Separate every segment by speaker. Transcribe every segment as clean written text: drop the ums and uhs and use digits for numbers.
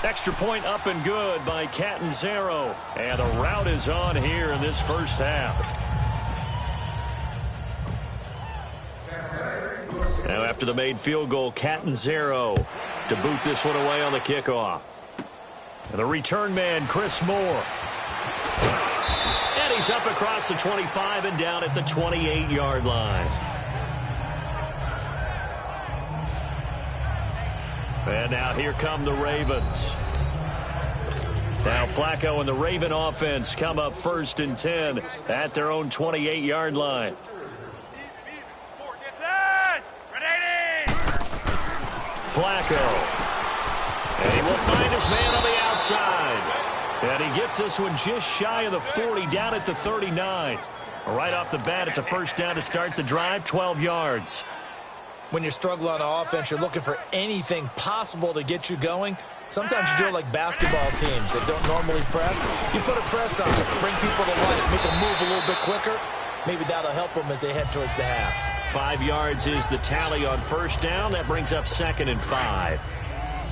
Speaker 1: Extra point up and good by Catanzaro. And a rout is on here in this first half. Now after the made field goal, Catanzaro to boot this one away on the kickoff. And the return man, Chris Moore. And he's up across the 25 and down at the 28-yard line. And now here come the Ravens. Now Flacco and the Raven offense come up 1st and 10 at their own 28-yard line. Flacco. And he will find his man on the outside. And he gets this one just shy of the 40, down at the 39. Right off the bat, it's a first down to start the drive, 12 yards.
Speaker 2: When you're struggling on offense, you're looking for anything possible to get you going. Sometimes you do it like basketball teams that don't normally press. You put a press on it, bring people to life, make them move a little bit quicker. Maybe that'll help them as they head towards the half.
Speaker 1: 5 yards is the tally on first down. That brings up 2nd and 5.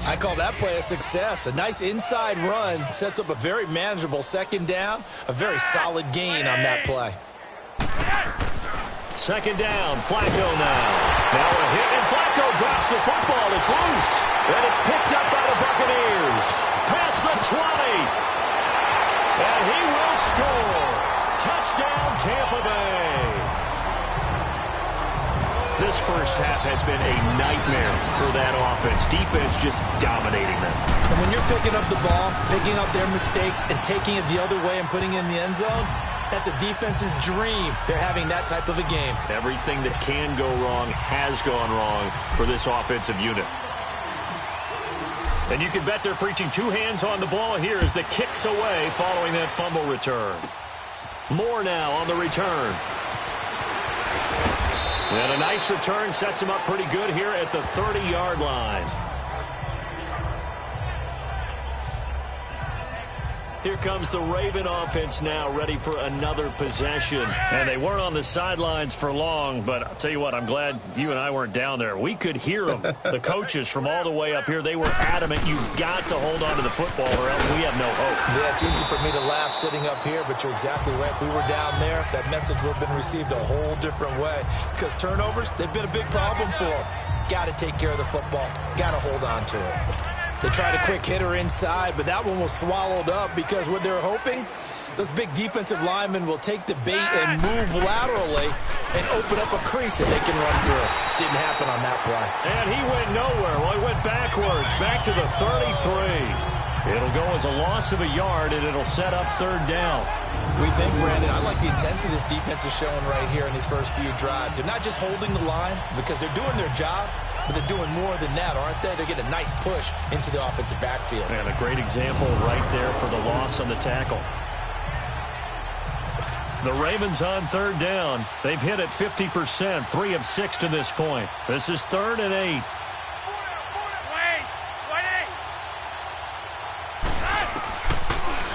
Speaker 2: I call that play a success. A nice inside run sets up a very manageable second down. A very solid gain on that play.
Speaker 1: 2nd down, Flacco now. Now a hit, and Flacco drops the football. It's loose, and it's picked up by the Buccaneers. Past the 20. And he will score. Touchdown, Tampa Bay. This first half has been a nightmare for that offense. Defense just dominating them.
Speaker 2: And when you're picking up the ball, picking up their mistakes, and taking it the other way and putting it in the end zone, that's a defense's dream. They're having that type of a game.
Speaker 1: Everything that can go wrong has gone wrong for this offensive unit. And you can bet they're preaching 2 hands on the ball here as the kick's away following that fumble return. Moore now on the return. And a nice return sets him up pretty good here at the 30-yard line. Here comes the Raven offense now, ready for another possession. And they weren't on the sidelines for long, but I'll tell you what, I'm glad you and I weren't down there. We could hear them. The coaches from all the way up here, they were adamant. You've got to hold on to the football or else we have no hope.
Speaker 2: Yeah, it's easy for me to laugh sitting up here, but you're exactly right. If we were down there, that message would have been received a whole different way. Because turnovers, they've been a big problem for them. Got to take care of the football. Got to hold on to it. They tried a quick hitter inside, but that one was swallowed up because what they're hoping, those big defensive linemen will take the bait and move laterally and open up a crease that they can run through. Didn't happen on that play.
Speaker 1: And he went nowhere. Well, he went backwards, back to the 33. It'll go as a loss of a yard, and it'll set up 3rd down.
Speaker 2: We think, Brandon, I like the intensity this defense is showing right here in these first few drives. They're not just holding the line because they're doing their job, but they're doing more than that, aren't they? They're getting a nice push into the offensive backfield.
Speaker 1: And a great example right there for the loss on the tackle. The Ravens on 3rd down. They've hit it 50%, 3 of 6 to this point. This is 3rd and 8.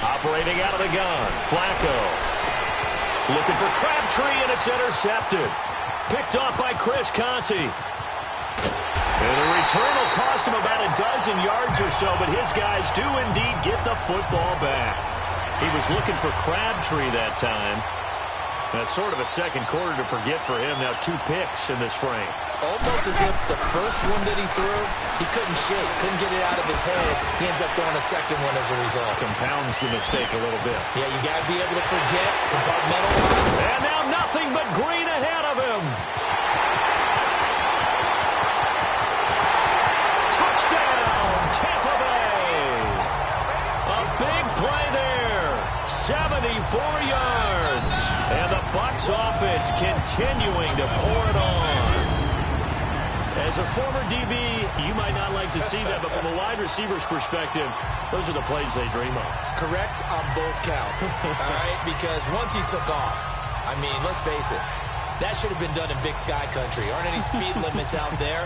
Speaker 1: Operating out of the gun, Flacco. Looking for Crabtree, and it's intercepted. Picked off by Chris Conte. And the return will cost him about a dozen yards or so, but his guys do indeed get the football back. He was looking for Crabtree that time. That's sort of a second quarter to forget for him. Now 2 picks in this frame.
Speaker 2: Almost as if the first one that he threw, he couldn't shake, couldn't get it out of his head. He ends up throwing a second one as a result.
Speaker 1: Compounds the mistake a little bit.
Speaker 2: Yeah, you got to be able to forget, compartmentalize.
Speaker 1: And now nothing but green ahead of him. Touchdown, Tampa Bay. A big play there. 74 yards. And the Bucs offense continuing to pour it on. As a former DB, you might not like to see that, but from a wide receiver's perspective, those are the plays they dream of.
Speaker 2: Correct on both counts, all right? Because once he took off, I mean, let's face it, that should have been done in Big Sky Country. Aren't any speed limits out there?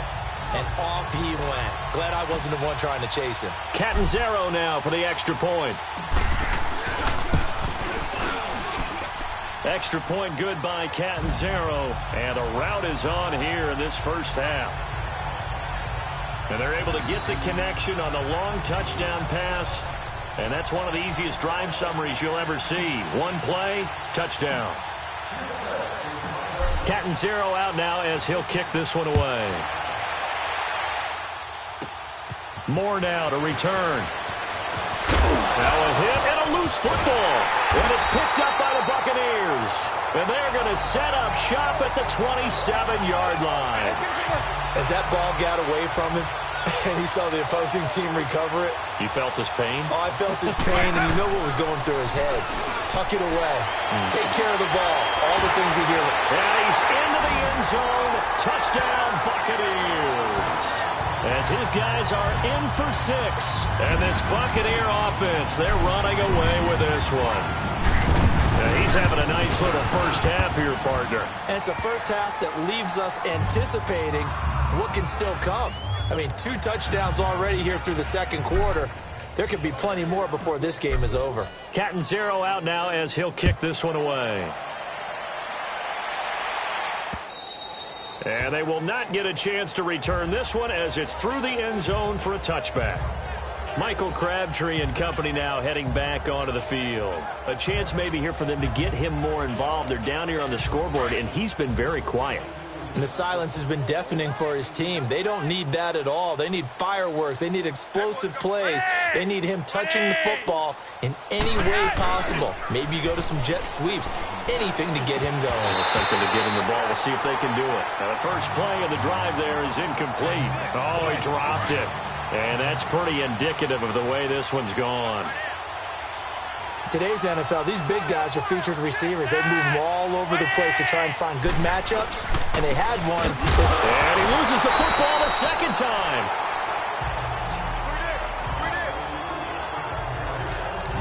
Speaker 2: And off he went. Glad I wasn't the one trying to chase him.
Speaker 1: Catanzaro now for the extra point. Extra point good by Catanzaro. And a rout is on here in this first half. And they're able to get the connection on the long touchdown pass. And that's one of the easiest drive summaries you'll ever see. One play, touchdown. Cat and zero out now as he'll kick this one away. Moore now to return. Now a hit and a loose football. And it's picked up by the Buccaneers. And they're going to set up shop at the 27-yard line.
Speaker 2: As that ball got away from him, and he saw the opposing team recover it.
Speaker 1: You felt his pain?
Speaker 2: Oh, I felt his pain, and you know what was going through his head. Tuck it away. Take care of the ball. All the things he hears.
Speaker 1: And he's into the end zone. Touchdown, Buccaneers. As his guys are in for 6. And this Buccaneer offense, they're running away with this one. And he's having a nice little first half here, partner.
Speaker 2: And it's a first half that leaves us anticipating what can still come. I mean, 2 touchdowns already here through the second quarter. There could be plenty more before this game is over.
Speaker 1: Cat and zero out now as he'll kick this one away. And they will not get a chance to return this one as it's through the end zone for a touchback. Michael Crabtree and company now heading back onto the field. A chance maybe here for them to get him more involved. They're down here on the scoreboard, and he's been very quiet.
Speaker 2: And the silence has been deafening for his team. They don't need that at all. They need fireworks. They need explosive plays. They need him touching the football in any way possible. Maybe you go to some jet sweeps. Anything to get him going.
Speaker 1: Something to get him the ball. We'll see if they can do it. Now, the first play of the drive there is incomplete. Oh, he dropped it. And that's pretty indicative of the way this one's gone.
Speaker 2: Today's NFL, these big guys are featured receivers. They move them all over the place to try and find good matchups, and they had one.
Speaker 1: And he loses the football a second time.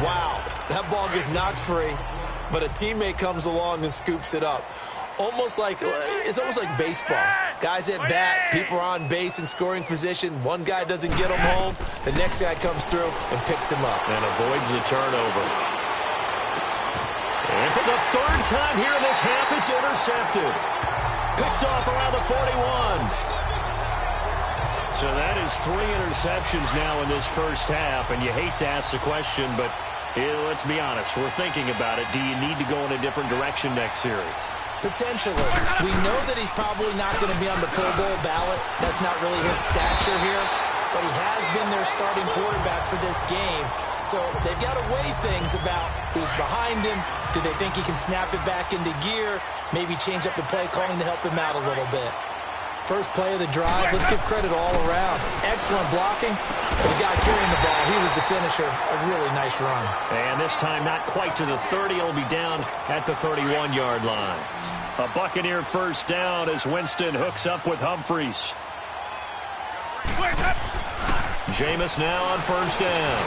Speaker 2: Wow, that ball gets knocked free, but a teammate comes along and scoops it up. It's almost like baseball. Guys at bat, people are on base in scoring position. One guy doesn't get him home. The next guy comes through and picks him up.
Speaker 1: And avoids the turnover. And for the third time here in this half, it's intercepted. Picked off around the 41. So that is 3 interceptions now in this first half. And you hate to ask the question, but let's be honest. We're thinking about it. Do you need to go in a different direction next series?
Speaker 2: Potentially. We know that he's probably not going to be on the Pro Bowl ballot. That's not really his stature here. But he has been their starting quarterback for this game. So they've got to weigh things about who's behind him. Do they think he can snap it back into gear? Maybe change up the play calling to help him out a little bit. First play of the drive, let's give credit all around. Excellent blocking. The guy carrying the ball, he was the finisher. A really nice run.
Speaker 1: And this time not quite to the 30. It'll be down at the 31-yard line. A Buccaneer first down as Winston hooks up with Humphries. Jameis now on first down.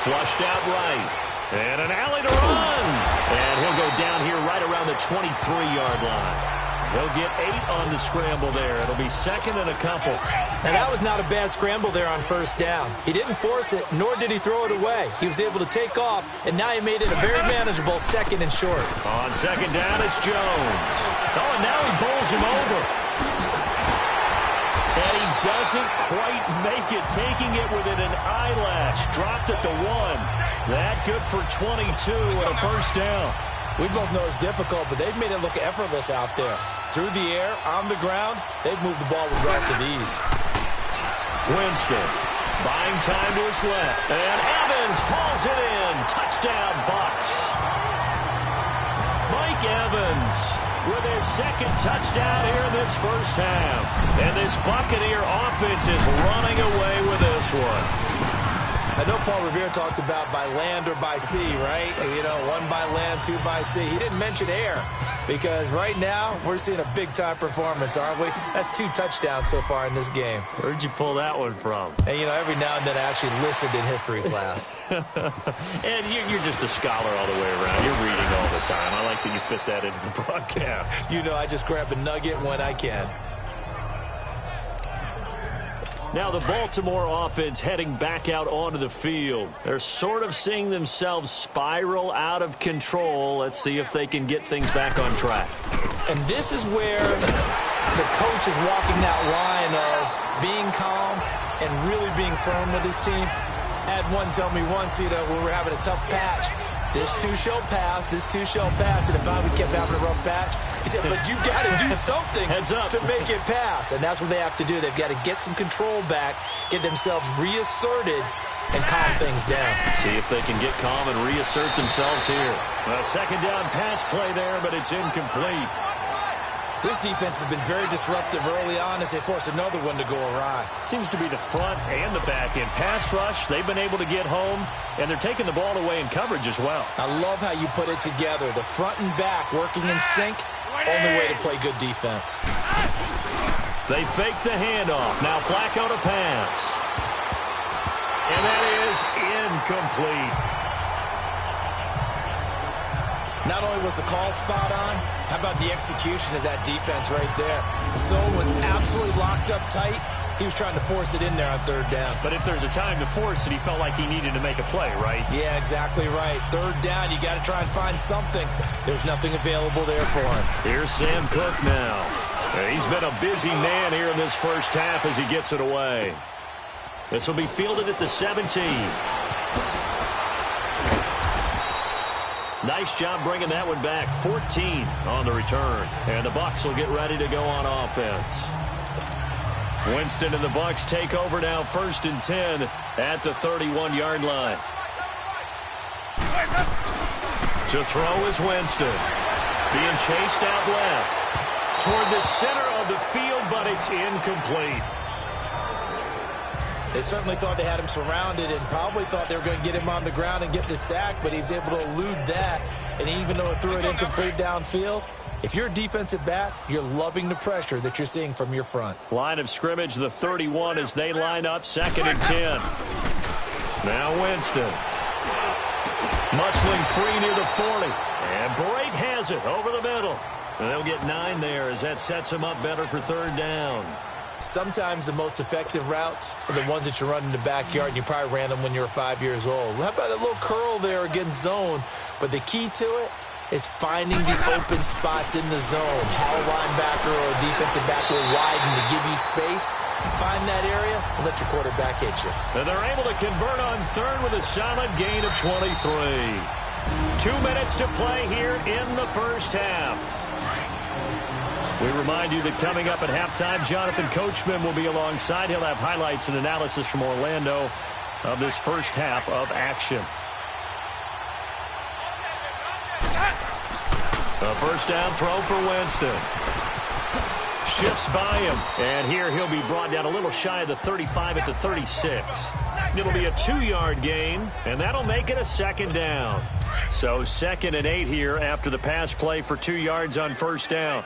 Speaker 1: Flushed out right. And an alley to run. And he'll go down here right around the 23-yard line. He'll get 8 on the scramble there. It'll be second and a couple.
Speaker 2: And that was not a bad scramble there on first down. He didn't force it, nor did he throw it away. He was able to take off, and now he made it a very manageable second and short.
Speaker 1: On second down, it's Jones. Oh, and now he bowls him over. And he doesn't quite make it, taking it within an eyelash. Dropped at the 1. That good for 22 and a first down.
Speaker 2: We both know it's difficult, but they've made it look effortless out there. Through the air, on the ground, they've moved the ball with relative ease.
Speaker 1: Winston buying time to his left. And Evans hauls it in. Touchdown, Bucs. Mike Evans with his second touchdown here in this first half. And this Buccaneer offense is running away with this one.
Speaker 2: I know Paul Revere talked about by land or by sea, right? You know, 1 by land, 2 by sea. He didn't mention air because right now we're seeing a big-time performance, aren't we? That's 2 touchdowns so far in this game.
Speaker 1: Where'd you pull that one from?
Speaker 2: And, you know, every now and then I actually listened in history class.
Speaker 1: And you're just a scholar all the way around. You're reading all the time. I like that you fit that into the broadcast.
Speaker 2: You know, I just grab a nugget when I can.
Speaker 1: Now the Baltimore offense heading back out onto the field. They're sort of seeing themselves spiral out of control. Let's see if they can get things back on track.
Speaker 2: And this is where the coach is walking that line of being calm and really being firm with his team. I had one tell me once, when we're having a tough patch, this too shall pass, this too shall pass. And if we kept having a rough patch, he said, but you got to do something to make it pass. And that's what they have to do. They've got to get some control back, get themselves reasserted, and calm things down.
Speaker 1: See if they can get calm and reassert themselves here. A second down pass play there, but it's incomplete.
Speaker 2: This defense has been very disruptive early on as they force another one to go awry.
Speaker 1: Seems to be the front and the back end. Pass rush, they've been able to get home, and they're taking the ball away in coverage as well.
Speaker 2: I love how you put it together. The front and back working in sync, only way to play good defense.
Speaker 1: They fake the handoff. Now Flacco to pass. And that is incomplete.
Speaker 2: Not only was the call spot on, how about the execution of that defense right there? Zone was absolutely locked up tight. He was trying to force it in there on third down.
Speaker 1: But if there's a time to force it, he felt like he needed to make a play, right?
Speaker 2: Yeah, exactly right. Third down, you got to try and find something. There's nothing available there for him.
Speaker 1: Here's Sam Cook now. He's been a busy man here in this first half as he gets it away. This will be fielded at the 17. Nice job bringing that one back. 14 on the return. And the Bucs will get ready to go on offense. Winston and the Bucs take over now, 1st and 10 at the 31-yard line. To throw is Winston. Being chased out left. Toward the center of the field, but it's incomplete.
Speaker 2: They certainly thought they had him surrounded and probably thought they were going to get him on the ground and get the sack, but he was able to elude that. And even though it threw it incomplete downfield, if you're a defensive back, you're loving the pressure that you're seeing from your front.
Speaker 1: Line of scrimmage, the 31 as they line up, 2nd and 10. Now Winston. Muscling free near the 40. And Brate has it over the middle. And they'll get 9 there as that sets them up better for 3rd down.
Speaker 2: Sometimes the most effective routes are the ones that you run in the backyard, and you probably ran them when you were 5 years old. How about a little curl there against zone? But the key to it is finding the open spots in the zone. How a linebacker or a defensive back will widen to give you space. Find that area and let your quarterback hit you.
Speaker 1: And they're able to convert on 3rd with a solid gain of 23. 2 minutes to play here in the first half. We remind you that coming up at halftime, Jonathan Coachman will be alongside. He'll have highlights and analysis from Orlando of this first half of action. A first down throw for Winston. Shifts by him. And here he'll be brought down a little shy of the 35 at the 36. It'll be a 2-yard gain, and that'll make it a 2nd down. So 2nd and 8 here after the pass play for 2 yards on first down.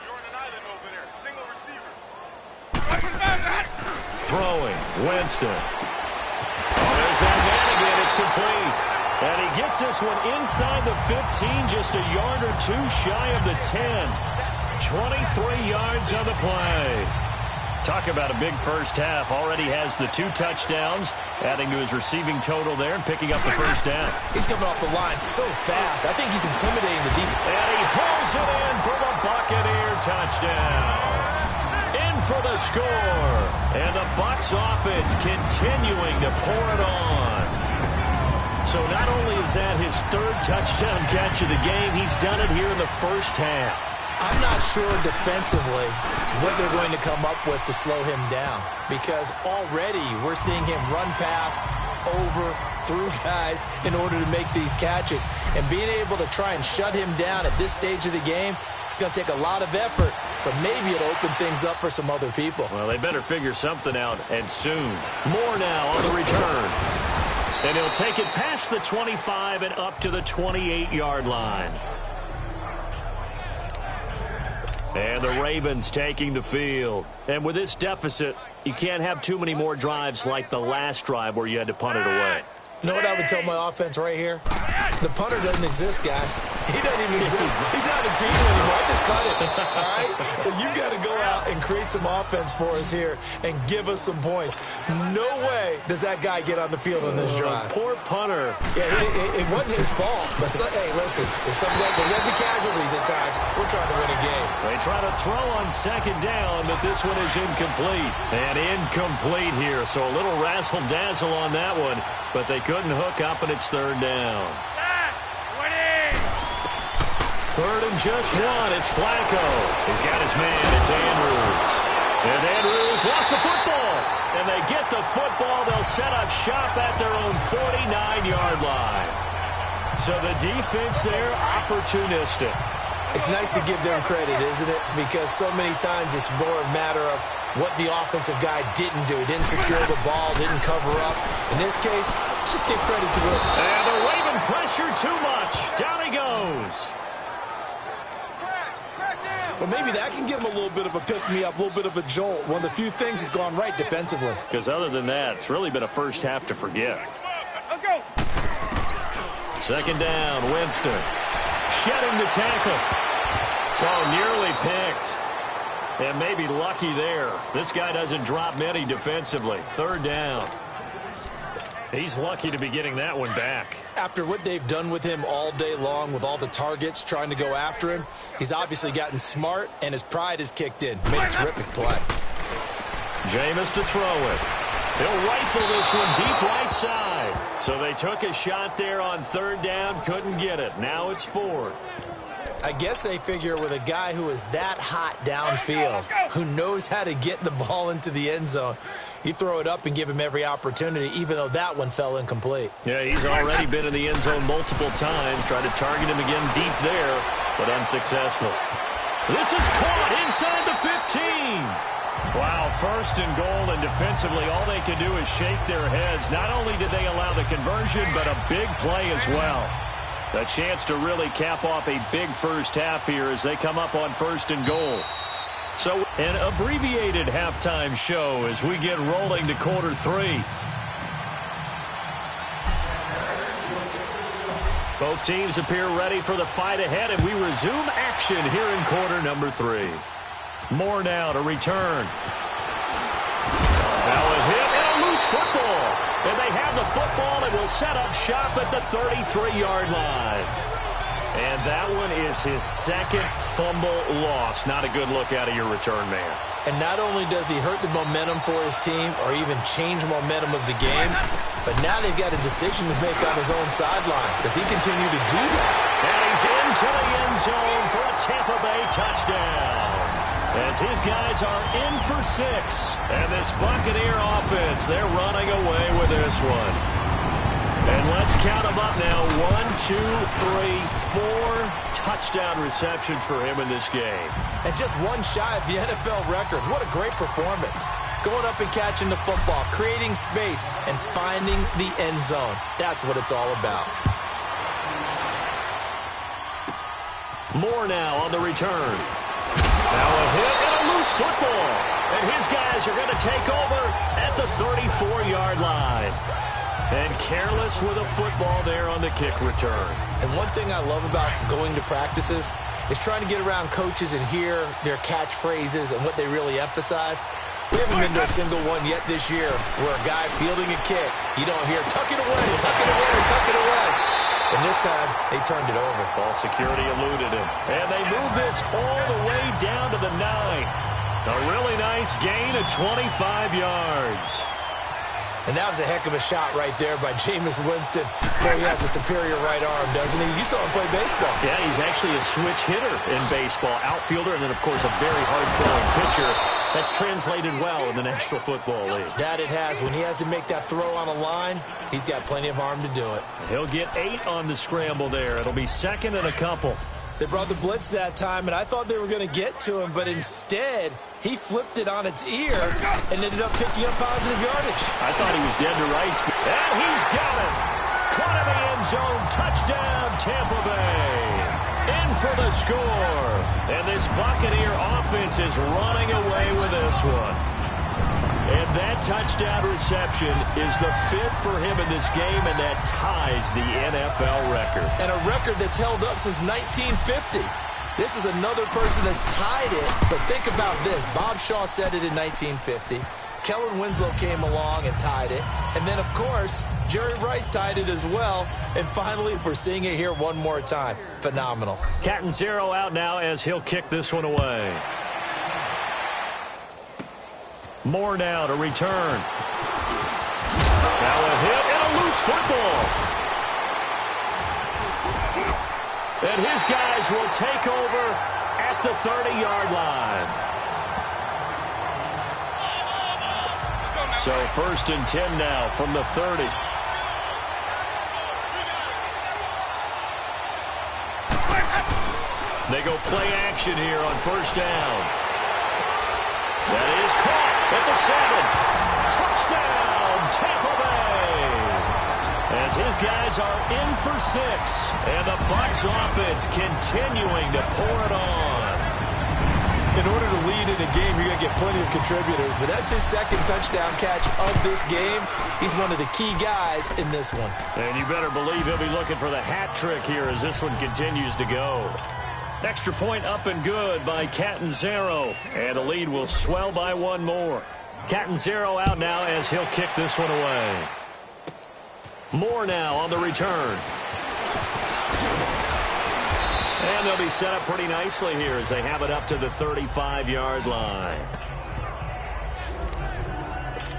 Speaker 1: Throwing, Winston. There's that man again. It's complete. And he gets this one inside the 15, just a yard or 2 shy of the 10. 23 yards on the play. Talk about a big first half. Already has the 2 touchdowns, adding to his receiving total there and picking up the first down.
Speaker 2: He's coming off the line so fast. I think he's intimidating the defense.
Speaker 1: And he pulls it in for the Buccaneer touchdown. In for the score. And the Bucs offense continuing to pour it on. So not only is that his 3rd touchdown catch of the game, he's done it here in the first half.
Speaker 2: I'm not sure defensively what they're going to come up with to slow him down, because already we're seeing him run past, over, through guys in order to make these catches. And being able to try and shut him down at this stage of the game, it's going to take a lot of effort. So maybe it'll open things up for some other people.
Speaker 1: Well, they better figure something out, and soon. More now on the return. And he'll take it past the 25 and up to the 28-yard line. And the Ravens taking the field. And with this deficit, you can't have too many more drives like the last drive where you had to punt it away.
Speaker 2: You know what I would tell my offense right here? The punter doesn't exist, guys. He doesn't even exist. He's not a team anymore. I just cut it, all right? So you've got to go out and create some offense for us here and give us some points. No way does that guy get on the field on this drive.
Speaker 1: Poor punter.
Speaker 2: Yeah, it wasn't his fault. But, hey, listen, there's some there will be casualties at times. We're trying to win a game.
Speaker 1: They try to throw on second down, but this one is incomplete. And incomplete here, so a little razzle-dazzle on that one, but they couldn't hook up, and it's third down. Third and just one. It's Flacco. He's got his man. It's Andrews. And Andrews lost the football. And they get the football. They'll set up shop at their own 49-yard line. So the defense there, opportunistic.
Speaker 2: It's nice to give them credit, isn't it? Because so many times it's more a matter of what the offensive guy didn't do. He didn't secure the ball, didn't cover up. In this case, let's just give credit to him.
Speaker 1: And they're waving pressure too much. Down he goes.
Speaker 2: Well, maybe that can give him a little bit of a pick-me-up, a little bit of a jolt. One of the few things has gone right defensively.
Speaker 1: Because other than that, it's really been a first half to forget.
Speaker 3: Let's go.
Speaker 1: Second down, Winston. Shedding the tackle. Oh, nearly picked. And maybe lucky there. This guy doesn't drop many defensively. Third down. He's lucky to be getting that one back.
Speaker 2: After what they've done with him all day long with all the targets trying to go after him, he's obviously gotten smart, and his pride has kicked in. Made a terrific play.
Speaker 1: Jameis to throw it. He'll rifle this one deep right side. So they took a shot there on third down, couldn't get it. Now it's fourth.
Speaker 2: I guess they figure with a guy who is that hot downfield, who knows how to get the ball into the end zone, you throw it up and give him every opportunity, even though that one fell incomplete.
Speaker 1: Yeah, he's already been in the end zone multiple times, tried to target him again deep there, but unsuccessful. This is caught inside the 15. Wow, first and goal, and defensively all they can do is shake their heads. Not only did they allow the conversion, but a big play as well. A chance to really cap off a big first half here as they come up on first and goal. So an abbreviated halftime show as we get rolling to quarter three. Both teams appear ready for the fight ahead, and we resume action here in quarter number three. More now to return. Now a hit and a loose football. And they have the football and will set up shop at the 33-yard line. And that one is his second fumble loss. Not a good look out of your return man.
Speaker 2: And not only does he hurt the momentum for his team or even change momentum of the game, but now they've got a decision to make on his own sideline. Does he continue to do that?
Speaker 1: And he's into the end zone for a Tampa Bay touchdown. As his guys are in for 6. And this Buccaneer offense, they're running away with this one. And let's count them up now. 1, 2, 3, 4 touchdown receptions for him in this game.
Speaker 2: And just one shy of the NFL record. What a great performance. Going up and catching the football, creating space, and finding the end zone. That's what it's all about.
Speaker 1: More now on the return. Now a hit and a loose football. And his guys are going to take over at the 34-yard line. And careless with a football there on the kick return.
Speaker 2: And one thing I love about going to practices is trying to get around coaches and hear their catchphrases and what they really emphasize. We haven't been to a single one yet this year where a guy fielding a kick, you don't hear, tuck it away, tuck it away, tuck it away. And this time, they turned it over.
Speaker 1: Ball security eluded him. And they move this all the way down to the 9. A really nice gain of 25 yards.
Speaker 2: And that was a heck of a shot right there by Jameis Winston. Boy, he has a superior right arm, doesn't he? You saw him play baseball.
Speaker 1: Yeah, he's actually a switch hitter in baseball. Outfielder, and then, of course, a very hard-throwing pitcher. That's translated well in the National Football League.
Speaker 2: That it has. When he has to make that throw on a line, he's got plenty of arm to do it.
Speaker 1: He'll get 8 on the scramble there. It'll be second and a couple.
Speaker 2: They brought the blitz that time, and I thought they were going to get to him, but instead, he flipped it on its ear and ended up picking up positive yardage.
Speaker 1: I thought he was dead to rights. And he's got it. Caught in the end zone. Touchdown, Tampa Bay. In for the score. And this Buccaneer offense is running away with this one. And that touchdown reception is the 5th for him in this game, and that ties the NFL record.
Speaker 2: And a record that's held up since 1950. This is another person that's tied it, but think about this. Bob Shaw said it in 1950. Kellen Winslow came along and tied it. And then, of course, Jerry Rice tied it as well. And finally, we're seeing it here one more time. Phenomenal.
Speaker 1: Catanzaro out now as he'll kick this one away. Moore now to return. Now a hit and a loose football. And his guys will take over at the 30-yard line. So 1st and 10 now from the 30. They go play action here on 1st down. That is caught at the 7. Touchdown, Tampa Bay. As his guys are in for 6. And the Bucs offense continuing to pour it on.
Speaker 2: In order to lead in a game, you're going to get plenty of contributors, but that's his 2nd touchdown catch of this game. He's one of the key guys in this one.
Speaker 1: And you better believe he'll be looking for the hat trick here as this one continues to go. Extra point up and good by Catanzaro, and the lead will swell by 1 more. Catanzaro out now as he'll kick this one away. Moore now on the return. And they'll be set up pretty nicely here as they have it up to the 35-yard line.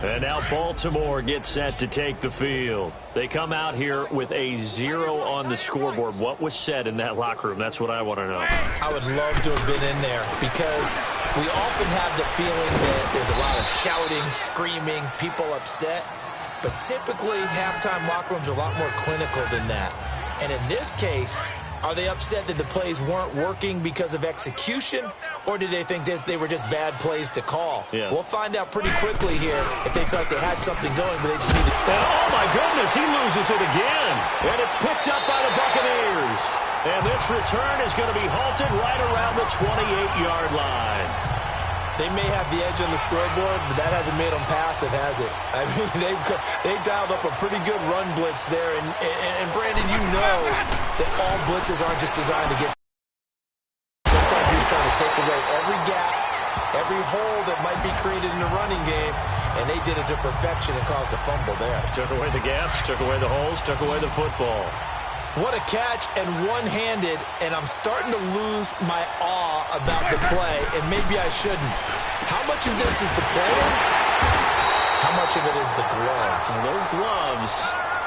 Speaker 1: And now Baltimore gets set to take the field. They come out here with a 0 on the scoreboard. What was said in that locker room? That's what I want to know.
Speaker 2: I would love to have been in there because we often have the feeling that there's a lot of shouting, screaming, people upset. But typically, halftime locker rooms are a lot more clinical than that. And in this case, are they upset that the plays weren't working because of execution, or did they think they were just bad plays to call?
Speaker 1: Yeah.
Speaker 2: We'll find out pretty quickly here if they felt they had something going, but they just needed...
Speaker 1: And oh, my goodness, he loses it again. And it's picked up by the Buccaneers. And this return is going to be halted right around the 28-yard line.
Speaker 2: They may have the edge on the scoreboard, but that hasn't made them passive, has it? I mean, they've dialed up a pretty good run blitz there. And Brandon, you know that all blitzes aren't just designed to get... Sometimes you're trying to take away every gap, every hole that might be created in the running game, and they did it to perfection and caused a fumble there.
Speaker 1: Took away the gaps, took away the holes, took away the football.
Speaker 2: What a catch, and one-handed, and I'm starting to lose my awe about the play, and maybe I shouldn't. How much of this is the player? How much of it is the glove?
Speaker 1: Well, those gloves,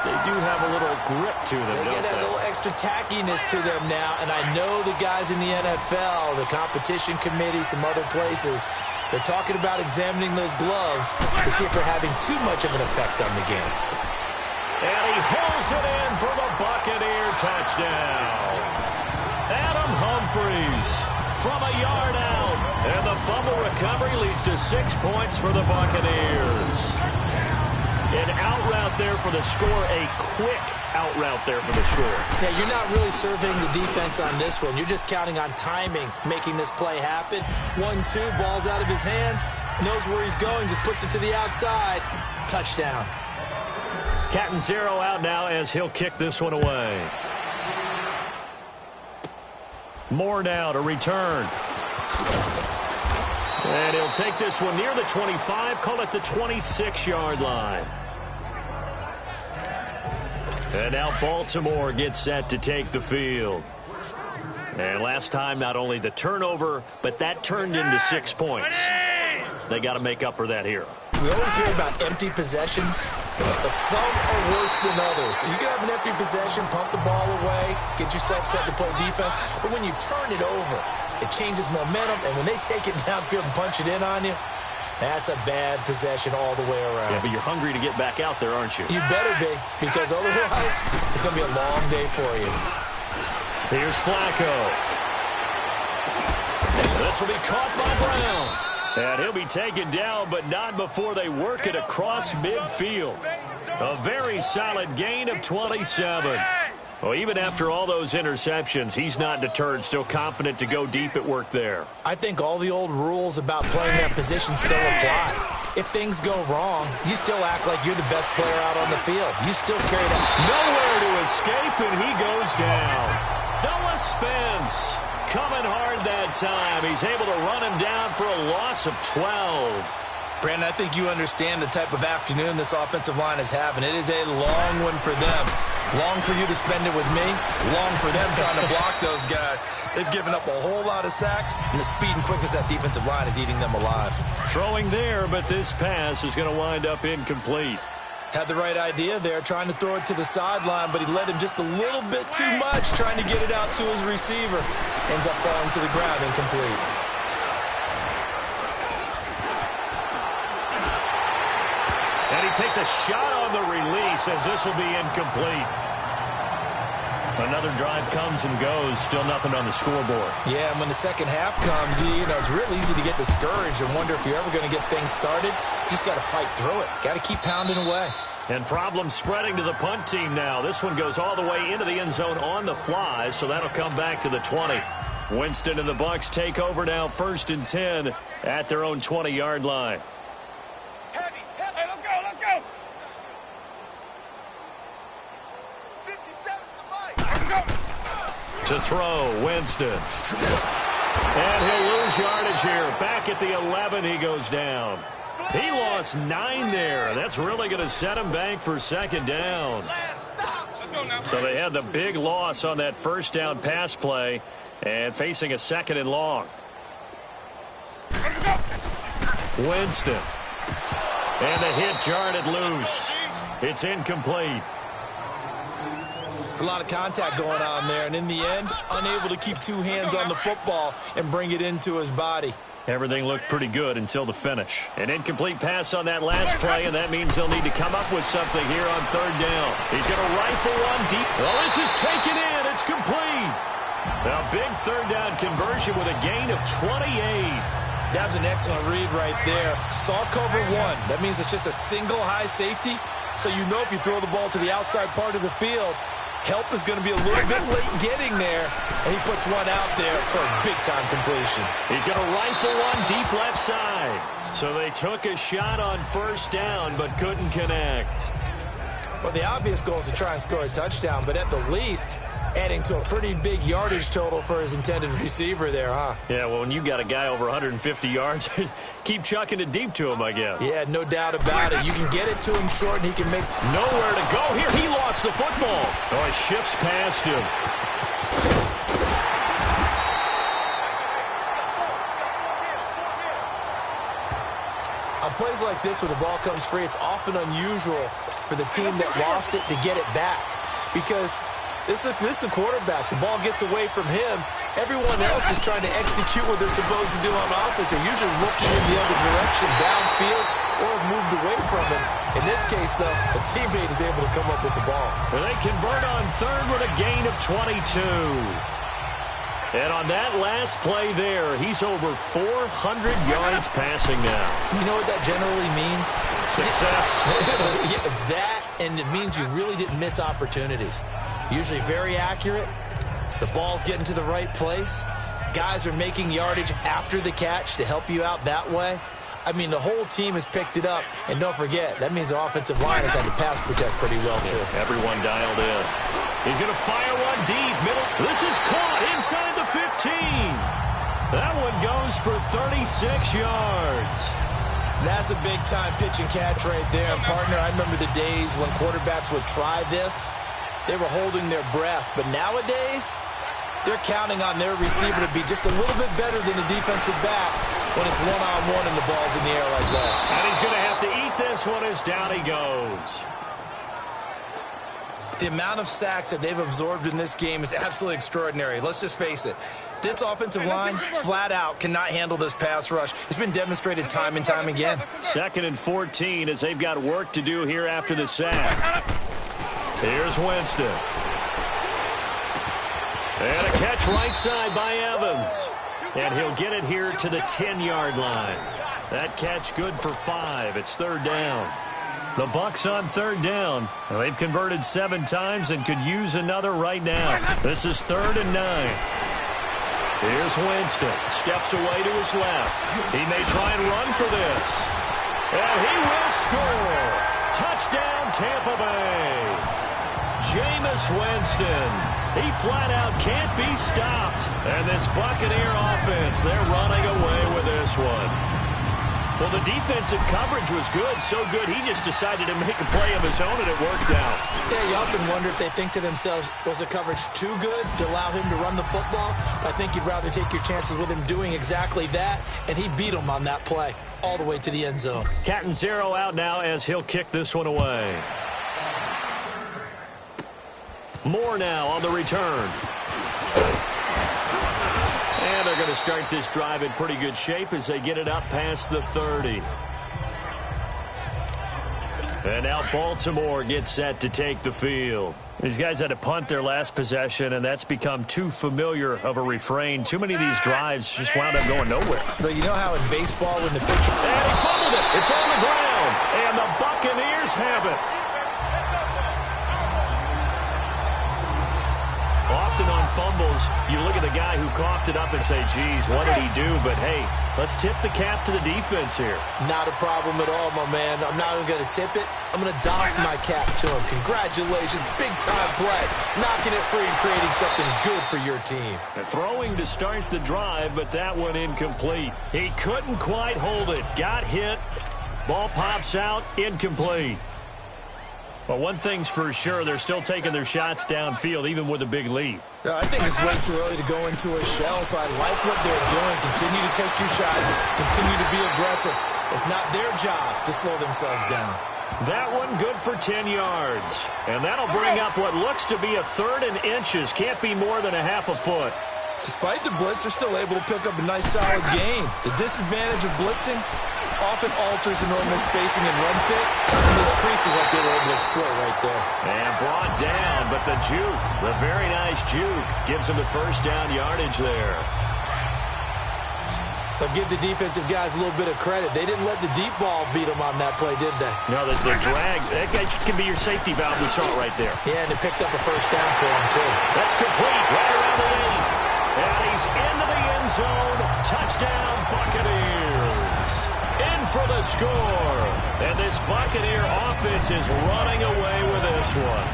Speaker 1: they do have a little grip to them,
Speaker 2: They get a little extra tackiness to them now, and I know the guys in the NFL, the competition committee, some other places, they're talking about examining those gloves to see if they're having too much of an effect on the game.
Speaker 1: And he hauls it in for the Buccaneer touchdown. Adam Humphries from a yard out. And the fumble recovery leads to 6 points for the Buccaneers. An out route there for the score, a quick out route there for the score.
Speaker 2: Yeah, you're not really surveying the defense on this one. You're just counting on timing, making this play happen. 1-2, ball's out of his hands, knows where he's going, just puts it to the outside. Touchdown.
Speaker 1: Catanzaro out now as he'll kick this one away. Moore now to return. And he'll take this one near the 25, call it the 26-yard line. And now Baltimore gets set to take the field. And last time, not only the turnover, but that turned into 6 points. They got to make up for that here.
Speaker 2: We always hear about empty possessions, but some are worse than others. You can have an empty possession, pump the ball away, get yourself set to play defense, but when you turn it over, it changes momentum, and when they take it downfield and punch it in on you, that's a bad possession all the way around.
Speaker 1: Yeah, but you're hungry to get back out there, aren't you?
Speaker 2: You better be, because otherwise, it's going to be a long day for you.
Speaker 1: Here's Flacco. This will be caught by Brown. And he'll be taken down, but not before they work it across midfield. A very solid gain of 27. Well, even after all those interceptions, he's not deterred, still confident to go deep at work there.
Speaker 2: I think all the old rules about playing that position still apply. If things go wrong, you still act like you're the best player out on the field. You still carry that.
Speaker 1: Nowhere to escape, and he goes down. Noah Spence coming hard that time. He's able to run him down for a loss of 12.
Speaker 2: Brandon, I think you understand the type of afternoon this offensive line is having. It is a long one for them. Long for you to spend it with me. Long for them trying to block those guys. They've given up a whole lot of sacks, and the speed and quickness of that defensive line is eating them alive.
Speaker 1: Throwing there, but this pass is going to wind up incomplete.
Speaker 2: Had the right idea there, trying to throw it to the sideline, but he led him just a little bit too much, trying to get it out to his receiver. Ends up falling to the ground, incomplete.
Speaker 1: And he takes a shot on the release as this will be incomplete. Another drive comes and goes, still nothing on the scoreboard.
Speaker 2: Yeah, and when the second half comes, it's real easy to get discouraged and wonder if you're ever going to get things started. You just got to fight through it. Got to keep pounding away.
Speaker 1: And problems spreading to the punt team now. This one goes all the way into the end zone on the fly, so that'll come back to the 20. Winston and the Bucs take over now, 1st and 10 at their own 20-yard line. To throw, Winston. And he'll lose yardage here. Back at the 11, he goes down. He lost 9 there. That's really going to set him back for 2nd down. So they had the big loss on that 1st down pass play and facing a 2nd and long. Winston. And the hit jarred it loose. It's incomplete.
Speaker 2: It's a lot of contact going on there, and in the end, unable to keep 2 hands on the football and bring it into his body.
Speaker 1: Everything looked pretty good until the finish. An incomplete pass on that last play, and that means they'll need to come up with something here on 3rd down. He's going to rifle one deep. Well, this is taken in. It's complete. Now, big 3rd down conversion with a gain of 28.
Speaker 2: That was an excellent read right there. Saw cover 1. That means it's just a single high safety. So you know if you throw the ball to the outside part of the field, help is going to be a little bit late getting there, and he puts one out there for a big-time completion.
Speaker 1: He's going to rifle one deep left side. So they took a shot on 1st down but couldn't connect.
Speaker 2: Well, the obvious goal is to try and score a touchdown, but at the least, adding to a pretty big yardage total for his intended receiver there, huh?
Speaker 1: Yeah, well, when you got a guy over 150 yards, keep chucking it deep to him, I guess.
Speaker 2: Yeah, no doubt about it. You can get it to him short, and he can make...
Speaker 1: Nowhere to go here. He lost the football. Oh, he shifts past him.
Speaker 2: On plays like this where the ball comes free, it's often unusual for the team that lost it to get it back. Because this is a quarterback. The ball gets away from him. Everyone else is trying to execute what they're supposed to do on offense. They're usually looking in the other direction, downfield, or have moved away from him. In this case, though, a teammate is able to come up with the ball.
Speaker 1: Well, they convert on 3rd with a gain of 22. And on that last play there, he's over 400 yards passing now.
Speaker 2: You know what that generally means?
Speaker 1: Success.
Speaker 2: Yeah, that, and it means you really didn't miss opportunities. Usually very accurate. The ball's getting to the right place. Guys are making yardage after the catch to help you out that way. I mean, the whole team has picked it up. And don't forget, that means the offensive line has had to pass protect pretty well, too.
Speaker 1: Yeah, everyone dialed in. He's going to fire one deep. Middle. This is caught inside the 15. That one goes for 36 yards.
Speaker 2: That's a big-time pitch and catch right there. And, partner, I remember the days when quarterbacks would try this. They were holding their breath. But nowadays, they're counting on their receiver to be just a little bit better than the defensive back when it's one-on-one and the ball's in the air like that.
Speaker 1: And he's going to have to eat this one as down he goes.
Speaker 2: The amount of sacks that they've absorbed in this game is absolutely extraordinary. Let's just face it. This offensive line, flat out, cannot handle this pass rush. It's been demonstrated time and time again.
Speaker 1: 2nd and 14 as they've got work to do here after the sack. Here's Winston. And a catch right side by Evans. And he'll get it here to the 10-yard line. That catch good for 5. It's 3rd down. The Bucs on third down. They've converted 7 times and could use another right now. This is 3rd and 9. Here's Winston. Steps away to his left. He may try and run for this. And he will score. Touchdown, Tampa Bay. Jameis Winston. He flat out can't be stopped. And this Buccaneer offense, they're running away with this one. Well, the defensive coverage was good, so good he just decided to make a play of his own, and it worked out.
Speaker 2: Yeah, you often wonder if they think to themselves, was the coverage too good to allow him to run the football? But I think you'd rather take your chances with him doing exactly that, and he beat him on that play all the way to the end zone.
Speaker 1: Cat and zero out now as he'll kick this one away. Moore now on the return. And they're going to start this drive in pretty good shape as they get it up past the 30. And now Baltimore gets set to take the field. These guys had to punt their last possession, and that's become too familiar of a refrain. Too many of these drives just wound up going nowhere.
Speaker 2: But you know how in baseball when the pitcher...
Speaker 1: And he fumbled it. It's on the ground. And the Buccaneers have it. Often on fumbles, you look at the guy who coughed it up and say, geez, what did he do? But, hey, let's tip the cap to the defense here.
Speaker 2: Not a problem at all, my man. I'm not even going to tip it. I'm going to doff my cap to him. Congratulations. Big-time play. Knocking it free and creating something good for your team.
Speaker 1: Throwing to start the drive, but that one incomplete. He couldn't quite hold it. Got hit. Ball pops out. Incomplete. Well, one thing's for sure, they're still taking their shots downfield, even with a big lead.
Speaker 2: I think it's way too early to go into a shell, so I like what they're doing. Continue to take your shots. Continue to be aggressive. It's not their job to slow themselves down.
Speaker 1: That one good for 10 yards. And that'll bring up what looks to be a 3rd and inches. Can't be more than a half a foot.
Speaker 2: Despite the blitz, they're still able to pick up a nice, solid gain. The disadvantage of blitzing often alters the normal spacing and run fits, and those creases like they were able to exploit right there.
Speaker 1: And brought down, but the juke, the very nice juke, gives them the first down yardage there.
Speaker 2: But give the defensive guys a little bit of credit. They didn't let the deep ball beat them on that play, did they?
Speaker 1: No, the drag, that guy can be your safety valve. We saw it right there.
Speaker 2: Yeah, and it picked up a first down for him, too.
Speaker 1: That's complete, right around the 8. And he's into the end zone. Touchdown, Buccaneers. In for the score. And this Buccaneer offense is running away with this one.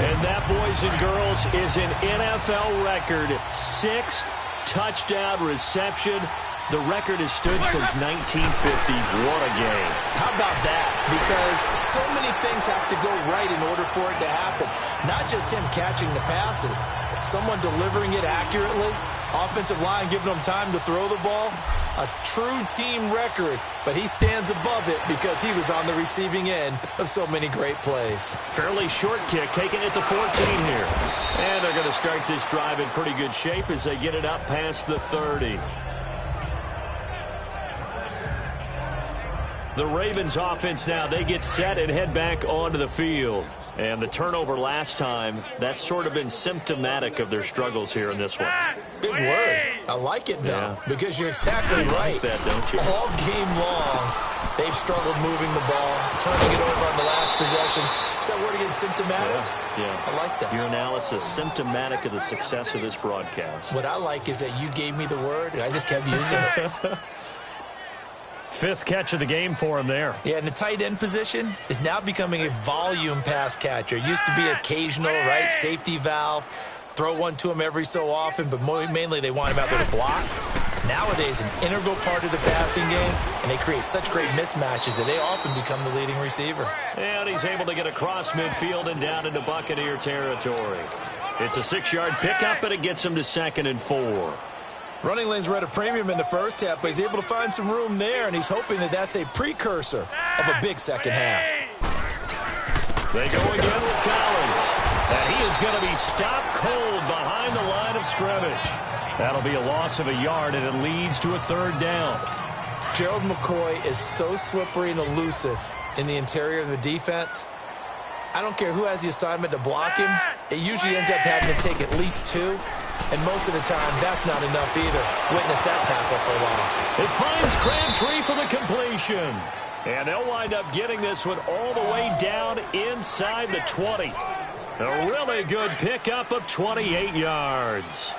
Speaker 1: And that, boys and girls, is an NFL record 6th touchdown reception. The record has stood since 1950. What a game.
Speaker 2: How about that? Because so many things have to go right in order for it to happen. Not just him catching the passes, someone delivering it accurately, offensive line giving them time to throw the ball. A true team record, but he stands above it because he was on the receiving end of so many great plays.
Speaker 1: Fairly short kick, taking it to 14 here. And they're going to start this drive in pretty good shape as they get it up past the 30. The Ravens offense now, they get set and head back onto the field. And the turnover last time, that's sort of been symptomatic of their struggles here in this one.
Speaker 2: Big word. I like it, though, because you're exactly right.
Speaker 1: Like that, don't you?
Speaker 2: All game long, they've struggled moving the ball, turning it over on the last possession. Is that word again, symptomatic?
Speaker 1: Yeah.
Speaker 2: I like that.
Speaker 1: Your analysis, symptomatic of the success of this broadcast.
Speaker 2: What I like is that you gave me the word, and I just kept using it.
Speaker 1: 5th catch of the game for him there.
Speaker 2: Yeah, and the tight end position is now becoming a volume pass catcher. It used to be occasional, right? Safety valve. Throw one to him every so often, but mainly they want him out there to block. Nowadays, an integral part of the passing game, and they create such great mismatches that they often become the leading receiver.
Speaker 1: And he's able to get across midfield and down into Buccaneer territory. It's a 6-yard pickup, and it gets him to 2nd and 4.
Speaker 2: Running lanes were at a premium in the first half, but he's able to find some room there, and he's hoping that that's a precursor of a big second half.
Speaker 1: They go again with Collins. And he is going to be stopped cold behind the line of scrimmage. That'll be a loss of a yard, and it leads to a 3rd down.
Speaker 2: Gerald McCoy is so slippery and elusive in the interior of the defense. I don't care who has the assignment to block him. It usually ends up having to take at least 2. And most of the time, that's not enough either. Witness that tackle for a loss.
Speaker 1: It finds Crabtree for the completion. And they'll wind up getting this one all the way down inside the 20. A really good pickup of 28 yards.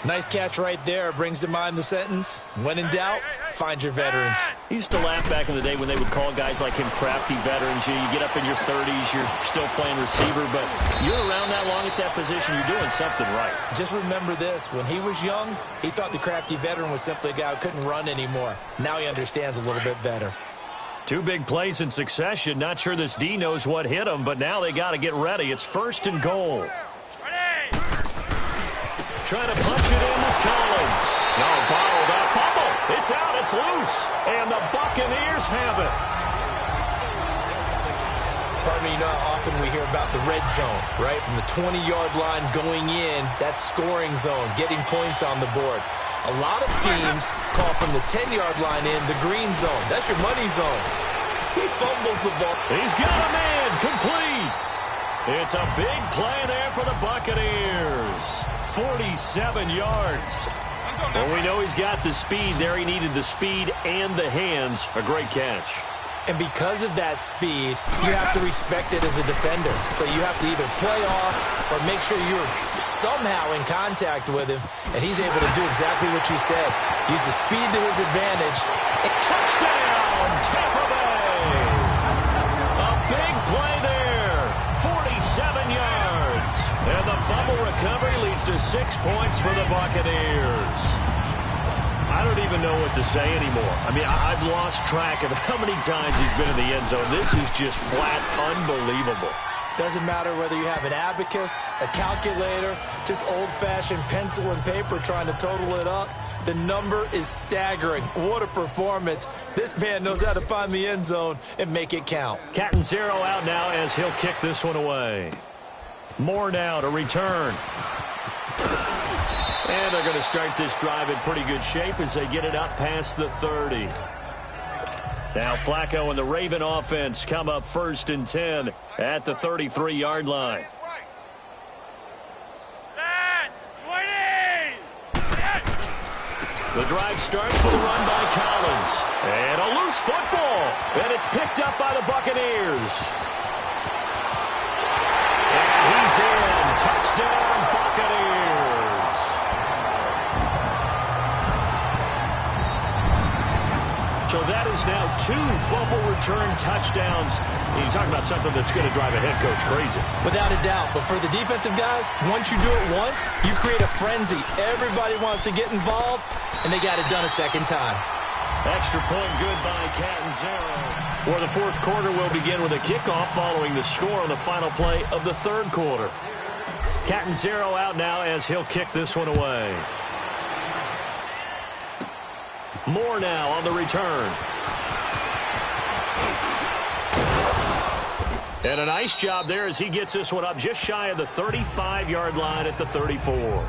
Speaker 2: Nice catch right there. Brings to mind the sentence, when in doubt, find your veterans.
Speaker 1: He used to laugh back in the day when they would call guys like him crafty veterans. You get up in your 30s, you're still playing receiver, but you're around that long at that position, you're doing something right.
Speaker 2: Just remember this. When he was young, he thought the crafty veteran was simply a guy who couldn't run anymore. Now he understands a little bit better.
Speaker 1: Two big plays in succession. Not sure this D knows what hit him, but now they got to get ready. It's 1st and goal. Trying to punch it in with Collins. No, bottled up. Fumble. It's out. It's loose. And the Buccaneers have it.
Speaker 2: Pardon me, you know how often we hear about the red zone, right? From the 20-yard line going in, that's scoring zone, getting points on the board. A lot of teams call from the 10-yard line in the green zone. That's your money zone. He fumbles the ball.
Speaker 1: He's got a man. Complete. It's a big play there for the Buccaneers. 47 yards. Well, we know he's got the speed there. He needed the speed and the hands. A great catch.
Speaker 2: And because of that speed, you have to respect it as a defender. So you have to either play off or make sure you're somehow in contact with him. And he's able to do exactly what you said. Use the speed to his advantage.
Speaker 1: Touchdown, Tampa Bay. A big play there. 47 yards. And the fumble recovery leads to 6 points for the Buccaneers. I don't even know what to say anymore. I mean, I've lost track of how many times he's been in the end zone. This is just flat unbelievable.
Speaker 2: Doesn't matter whether you have an abacus, a calculator, just old-fashioned pencil and paper trying to total it up. The number is staggering. What a performance. This man knows how to find the end zone and make it count.
Speaker 1: Catanzaro out now as he'll kick this one away. Moore now to return. And they're going to start this drive in pretty good shape as they get it up past the 30. Now Flacco and the Raven offense come up 1st and 10 at the 33-yard line. The drive starts with a run by Collins. And a loose football. And it's picked up by the Buccaneers. And he's in. Touchdown, Buccaneers. So that is now 2 fumble return touchdowns. You're talking about something that's going to drive a head coach crazy.
Speaker 2: Without a doubt. But for the defensive guys, once you do it once, you create a frenzy. Everybody wants to get involved, and they got it done a second time.
Speaker 1: Extra point good by Catanzaro. For the 4th quarter, we'll begin with a kickoff following the score on the final play of the 3rd quarter. Catanzaro out now as he'll kick this one away. Moore now on the return. And a nice job there as he gets this one up just shy of the 35-yard line at the 34.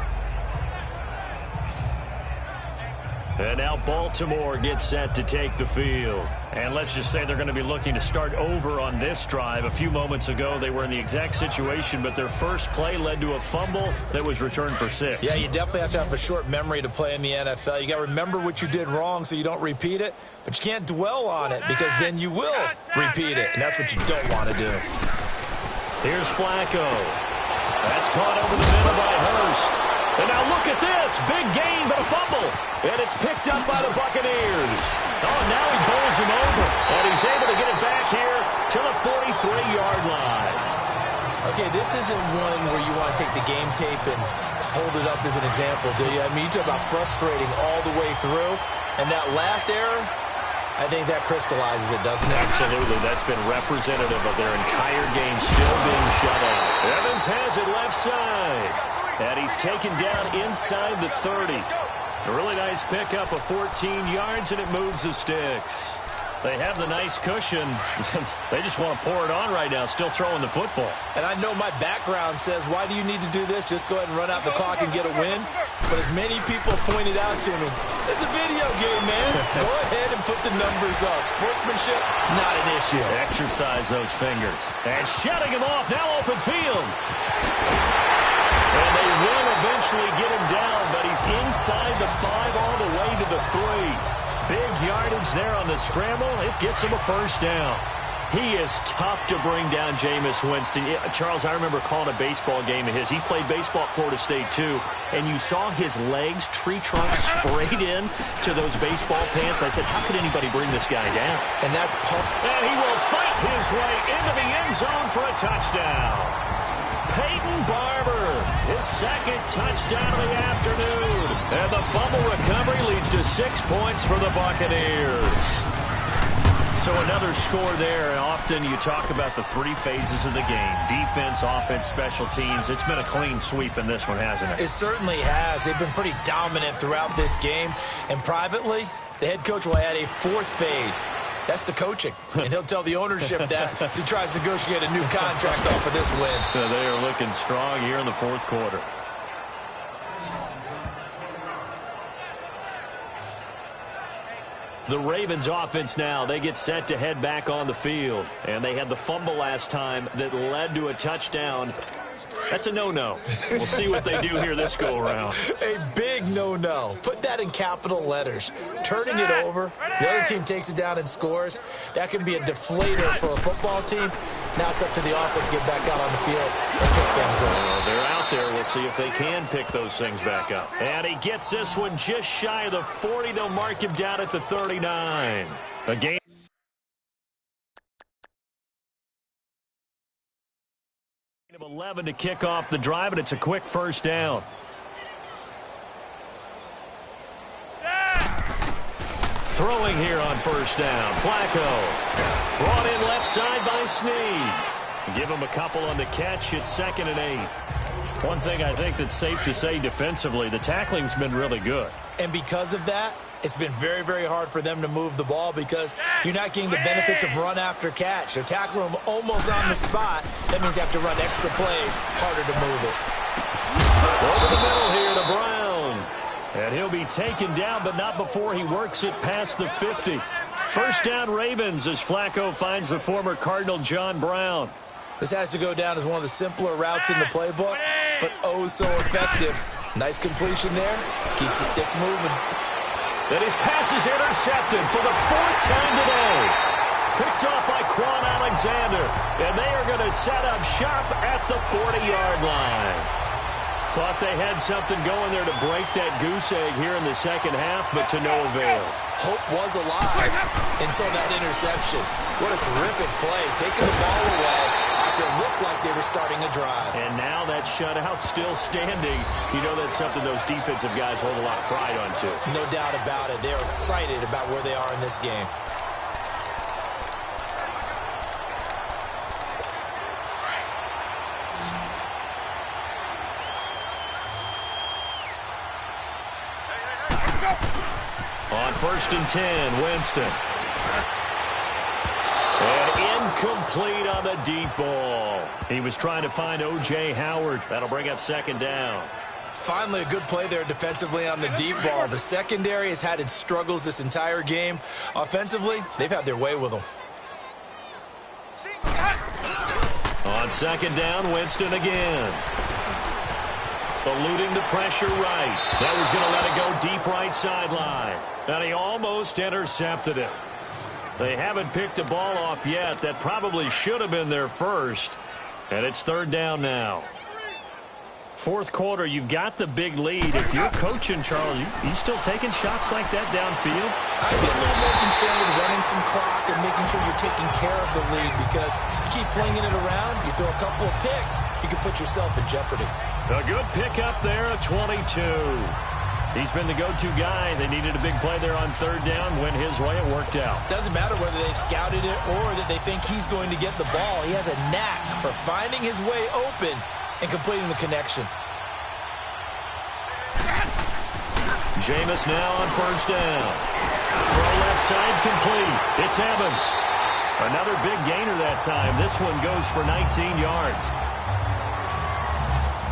Speaker 1: And now Baltimore gets set to take the field. And let's just say they're going to be looking to start over on this drive. A few moments ago, they were in the exact situation, but their first play led to a fumble that was returned for 6.
Speaker 2: Yeah, you definitely have to have a short memory to play in the NFL. You got to remember what you did wrong so you don't repeat it, but you can't dwell on it because then you will repeat it, and that's what you don't want to do.
Speaker 1: Here's Flacco. That's caught over the middle by Hurst. And now look at this. Big gain, but a fumble. And it's picked up by the Buccaneers. Oh, now he bowls him over. And he's able to get it back here to the 43-yard line.
Speaker 2: Okay, this isn't one where you want to take the game tape and hold it up as an example, do you? I mean, you talk about frustrating all the way through. And that last error, I think that crystallizes it, doesn't it?
Speaker 1: Absolutely. That's been representative of their entire game still being shut out. Evans has it left side. And he's taken down inside the 30. A really nice pickup of 14 yards, and it moves the sticks. They have the nice cushion. They just want to pour it on right now, still throwing the football.
Speaker 2: And I know my background says, why do you need to do this? Just go ahead and run out the clock and get a win. But as many people pointed out to me, it's a video game, man. Go ahead and put the numbers up. Sportsmanship, not an issue.
Speaker 1: Exercise those fingers. And shutting him off, now open field. And they will eventually get him down, but he's inside the 5 all the way to the 3. Big yardage there on the scramble. It gets him a first down. He is tough to bring down, Jameis Winston. Charles, I remember calling a baseball game of his. He played baseball at Florida State, too, and you saw his legs, tree trunks sprayed in to those baseball pants. I said, how could anybody bring this guy down?
Speaker 2: And that's
Speaker 1: and he will fight his way into the end zone for a touchdown. Peyton Barber, his second touchdown of the afternoon. And the fumble recovery leads to 6 points for the Buccaneers. So another score there. Often you talk about the three phases of the game: defense, offense, special teams. It's been a clean sweep in this one, hasn't it?
Speaker 2: It certainly has. They've been pretty dominant throughout this game. And privately, the head coach will add a fourth phase. That's the coaching. And he'll tell the ownership that as he tries to negotiate a new contract off of this win.
Speaker 1: They are looking strong here in the fourth quarter. The Ravens offense now, they get set to head back on the field. And they had the fumble last time that led to a touchdown. That's a no-no. We'll see what they do here this go-around.
Speaker 2: A big no-no. Put that in capital letters. Turning it over, the other team takes it down and scores. That can be a deflator for a football team. Now it's up to the offense to get back out on the field and pick things up.
Speaker 1: They're out there. We'll see if they can pick those things back up. And he gets this one just shy of the 40. They'll mark him down at the 39. A game. Of 11 to kick off the drive, and it's a quick first down. Throwing here on first down. Flacco. Brought in left side by Snead. Give him a couple on the catch. It's 2nd and 8. One thing I think that's safe to say defensively, the tackling's been really good.
Speaker 2: And because of that, it's been very, very hard for them to move the ball because you're not getting the benefits of run after catch. They're tackling them almost on the spot. That means you have to run extra plays, harder to move it.
Speaker 1: Over the middle here to Brown. And he'll be taken down, but not before he works it past the 50. First down Ravens as Flacco finds the former Cardinal John Brown.
Speaker 2: This has to go down as one of the simpler routes in the playbook, but oh so effective. Nice completion there. Keeps the sticks moving.
Speaker 1: And his pass is intercepted for the 4th time today. Picked off by Quan Alexander. And they are going to set up shop at the 40-yard line. Thought they had something going there to break that goose egg here in the second half, but to no avail.
Speaker 2: Hope was alive until that interception. What a terrific play, taking the ball away after it looked like they were starting a drive.
Speaker 1: And now that shutout still standing. You know that's something those defensive guys hold a lot of pride on, too.
Speaker 2: No doubt about it. They're excited about where they are in this game.
Speaker 1: On 1st and 10, Winston. And incomplete on the deep ball. He was trying to find O.J. Howard. That'll bring up 2nd down.
Speaker 2: Finally, a good play there defensively on the deep ball. The secondary has had its struggles this entire game. Offensively, they've had their way with them.
Speaker 1: On 2nd down, Winston again. Eluding the pressure right. That was going to let it go deep right sideline. And he almost intercepted it. They haven't picked a ball off yet. That probably should have been their first. And it's 3rd down now. Fourth quarter, you've got the big lead. If you're coaching, Charles, you still taking shots like that downfield?
Speaker 2: I'd be a little more concerned with running some clock and making sure you're taking care of the lead because you keep flinging it around, you throw a couple of picks, you can put yourself in jeopardy.
Speaker 1: A good pickup there at 22. He's been the go-to guy. They needed a big play there on 3rd down. Went his way. It worked out.
Speaker 2: Doesn't matter whether they've scouted it or that they think he's going to get the ball. He has a knack for finding his way open and completing the connection.
Speaker 1: Jameis now on 1st down. Throw left side complete. It's Evans. Another big gainer that time. This one goes for 19 yards.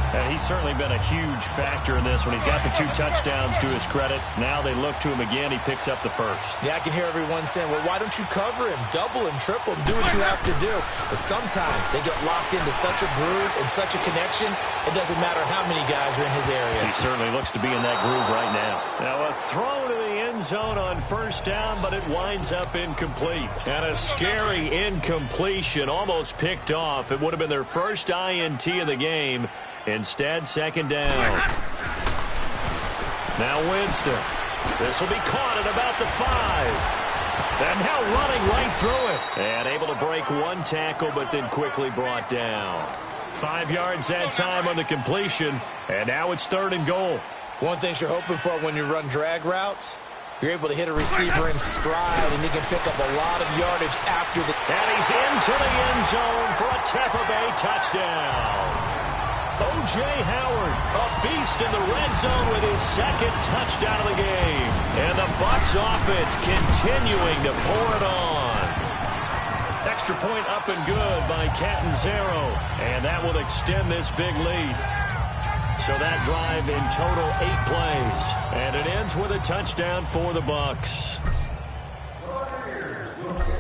Speaker 1: And he's certainly been a huge factor in this one. He's got the 2 touchdowns to his credit. Now they look to him again. He picks up the first.
Speaker 2: Yeah, I can hear everyone saying, well, why don't you cover him, double him, triple him, do what you have to do. But sometimes they get locked into such a groove and such a connection, it doesn't matter how many guys are in his area.
Speaker 1: He certainly looks to be in that groove right now. Now a throw to the end end zone on first down, but it winds up incomplete. And a scary incompletion, almost picked off. It would have been their first INT of the game. Instead, second down. Now Winston. This will be caught at about the 5. And now running right through it. And able to break one tackle, but then quickly brought down. 5 yards that time on the completion. And now it's 3rd and goal.
Speaker 2: One thing you're hoping for when you run drag routes, you're able to hit a receiver in stride, and he can pick up a lot of yardage after the...
Speaker 1: And he's into the end zone for a Tampa Bay touchdown. O.J. Howard, a beast in the red zone with his 2nd touchdown of the game. And the Bucs offense continuing to pour it on. Extra point up and good by Catanzaro. And that will extend this big lead. So that drive in total 8 plays. And it ends with a touchdown for the Bucs.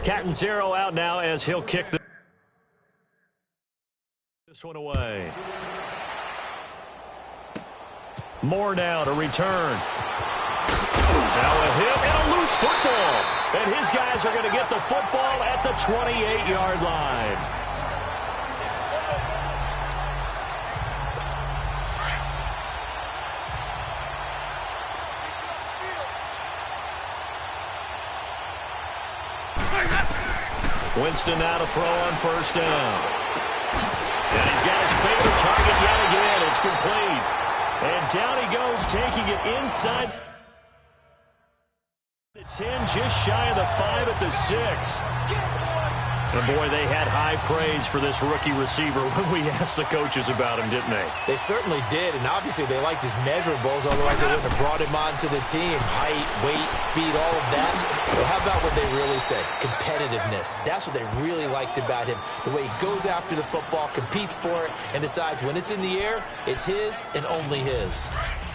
Speaker 1: Catanzaro out now as he'll kick this one away. More now to return. Now a hit and a loose football. And his guys are going to get the football at the 28-yard line. Winston now to throw on first down. And he's got his favorite target yet again. It's complete. And down he goes, taking it inside the 10, just shy of the 5 at the 6. And boy, they had high praise for this rookie receiver when we asked the coaches about him, didn't they?
Speaker 2: They certainly did, and obviously they liked his measurables, otherwise they wouldn't have brought him onto the team. Height, weight, speed, all of that. But how about what they really said? Competitiveness. That's what they really liked about him. The way he goes after the football, competes for it, and decides when it's in the air, it's his and only his.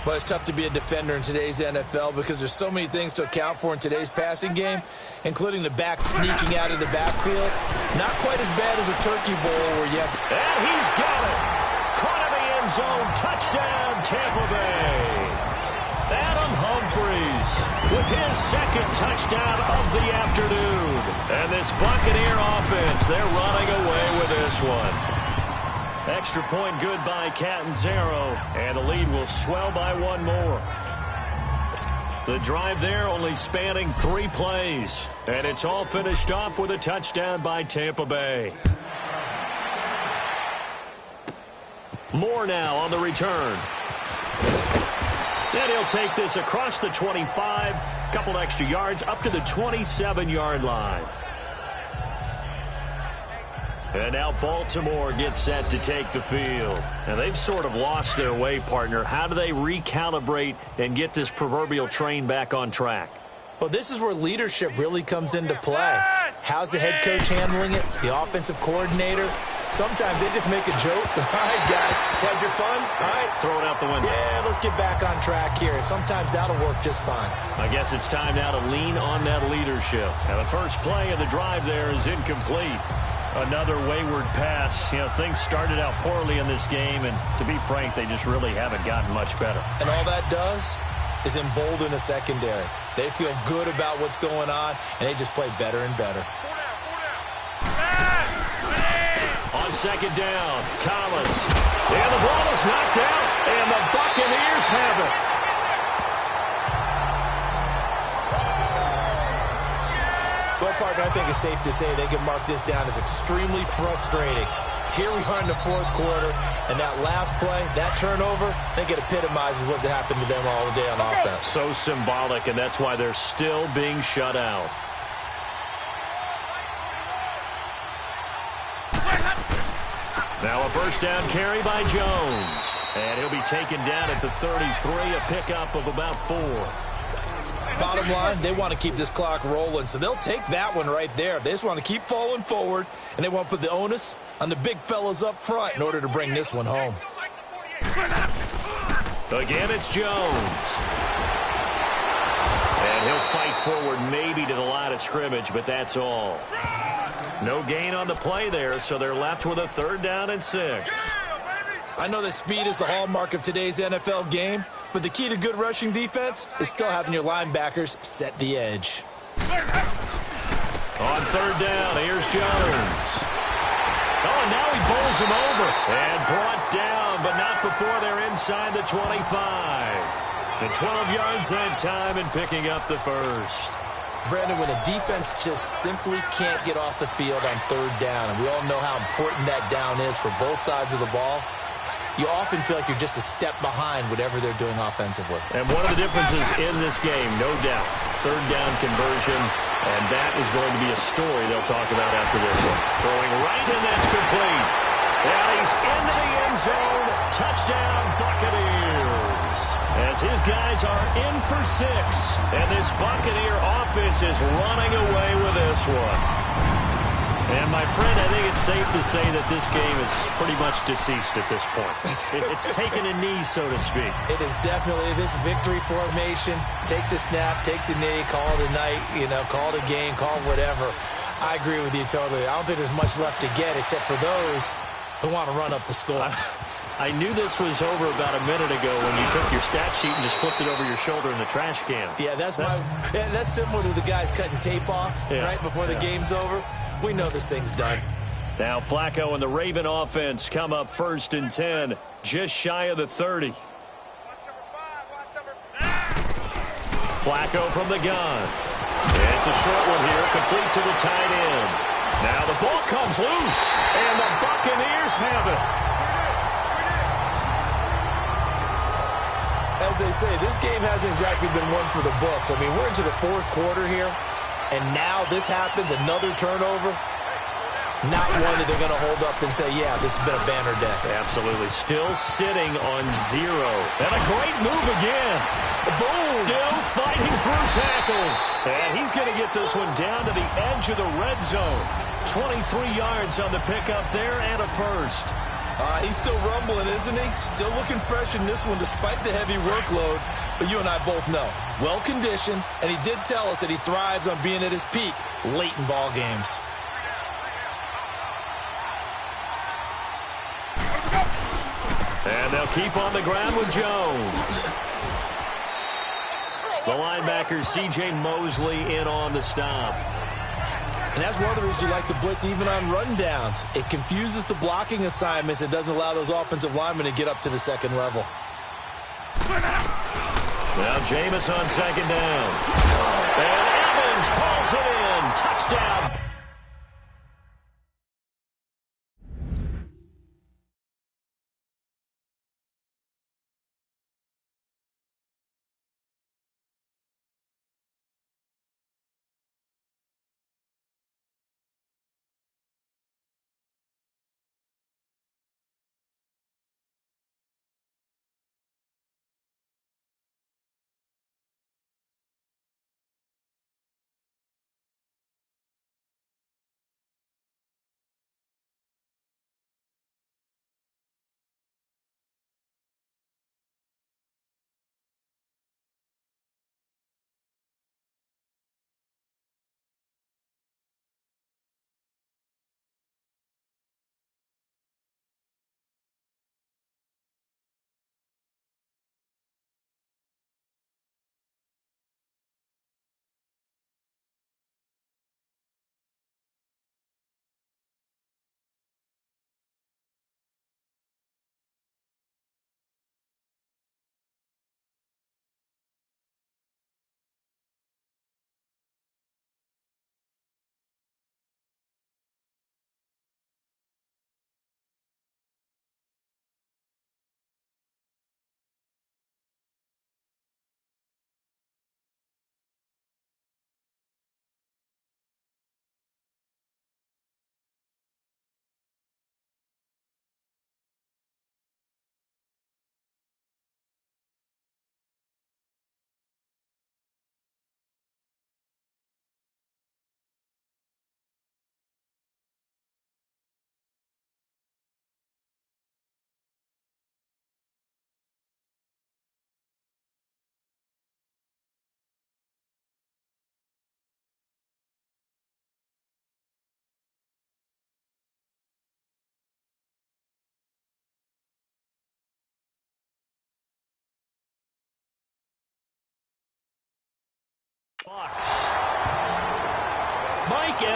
Speaker 2: But it's tough to be a defender in today's NFL because there's so many things to account for in today's passing game, including the back sneaking out of the backfield. Not quite as bad as a turkey bowl where you have...
Speaker 1: And he's got it! Caught in the end zone. Touchdown, Tampa Bay. Adam Humphries with his 2nd touchdown of the afternoon. And this Buccaneer offense, they're running away with this one. Extra point good by Catanzaro, and the lead will swell by 1 more. The drive there only spanning 3 plays, and it's all finished off with a touchdown by Tampa Bay. More now on the return. And he'll take this across the 25, couple extra yards up to the 27-yard line. And now Baltimore gets set to take the field. And they've sort of lost their way, partner. How do they recalibrate and get this proverbial train back on track?
Speaker 2: Well, this is where leadership really comes into play. How's the head coach handling it? The offensive coordinator? Sometimes they just make a joke. All right, guys, had your fun? All right.
Speaker 1: Throw it out the window.
Speaker 2: Yeah, let's get back on track here. And sometimes that'll work just fine.
Speaker 1: I guess it's time now to lean on that leadership. And the first play of the drive there is incomplete. Another wayward pass. You know, things started out poorly in this game, and to be frank, they just really haven't gotten much better.
Speaker 2: And all that does is embolden a secondary. They feel good about what's going on, and they just play better and better.
Speaker 1: On second down, Collins. And the ball is knocked out, and the Buccaneers have it.
Speaker 2: Well, partner, I think it's safe to say they can mark this down as extremely frustrating. Here we are in the 4th quarter, and that last play, that turnover, I think it epitomizes what happened to them all day on offense.
Speaker 1: So symbolic, and that's why they're still being shut out. Now a first down carry by Jones. And he'll be taken down at the 33, a pickup of about 4.
Speaker 2: Bottom line, they want to keep this clock rolling, so they'll take that one right there. They just want to keep falling forward, and they want to put the onus on the big fellas up front in order to bring this one home.
Speaker 1: Again, it's Jones. And he'll fight forward maybe to the line of scrimmage, but that's all. No gain on the play there, so they're left with a 3rd down and 6.
Speaker 2: I know that speed is the hallmark of today's NFL game, But the key to good rushing defense is still having your linebackers set the edge.
Speaker 1: On third down, here's Jones. Oh, and now he bowls him over. And brought down, but not before they're inside the 25. And 12 yards that time and picking up the first.
Speaker 2: Brandon, when a defense just simply can't get off the field on third down, and we all know how important that down is for both sides of the ball, you often feel like you're just a step behind whatever they're doing offensively.
Speaker 1: And one of the differences in this game, no doubt, third down conversion, and that is going to be a story they'll talk about after this one. Throwing right, and that's complete. And he's into the end zone. Touchdown, Buccaneers. As his guys are in for 6, and this Buccaneer offense is running away with this one. And, my friend, I think it's safe to say that this game is pretty much deceased at this point. It's taken a knee, so to speak.
Speaker 2: It is definitely this victory formation. Take the snap, take the knee, call it a night, call it a game, call it whatever. I agree with you totally. I don't think there's much left to get except for those who want to run up the score.
Speaker 1: I knew this was over about a minute ago when you took your stat sheet and just flipped it over your shoulder in the trash can.
Speaker 2: Yeah, that's similar to the guys cutting tape off right before the game's over. We know this thing's done.
Speaker 1: Now Flacco and the Raven offense come up 1st and 10, just shy of the 30. Flacco from the gun. It's a short one here, complete to the tight end. Now the ball comes loose, and the Buccaneers have it.
Speaker 2: As they say, this game hasn't exactly been one for the books. I mean, we're into the 4th quarter here, and now this happens, another turnover. Not one that they're going to hold up and say, yeah, this has been a banner day.
Speaker 1: Absolutely. Still sitting on 0. And a great move again. Boom. Still fighting through tackles. And he's going to get this one down to the edge of the red zone. 23 yards on the pickup there and a first.
Speaker 2: He's still rumbling, isn't he? Still looking fresh in this one despite the heavy workload. But you and I both know, well-conditioned, and he did tell us that he thrives on being at his peak late in ball games.
Speaker 1: And they'll keep on the ground with Jones. The linebacker, C.J. Mosley, in on the stop.
Speaker 2: And that's one of the reasons you like to blitz even on rundowns. It confuses the blocking assignments. It doesn't allow those offensive linemen to get up to the second level.
Speaker 1: Now Jameis on 2nd down. And Evans hauls it in. Touchdown.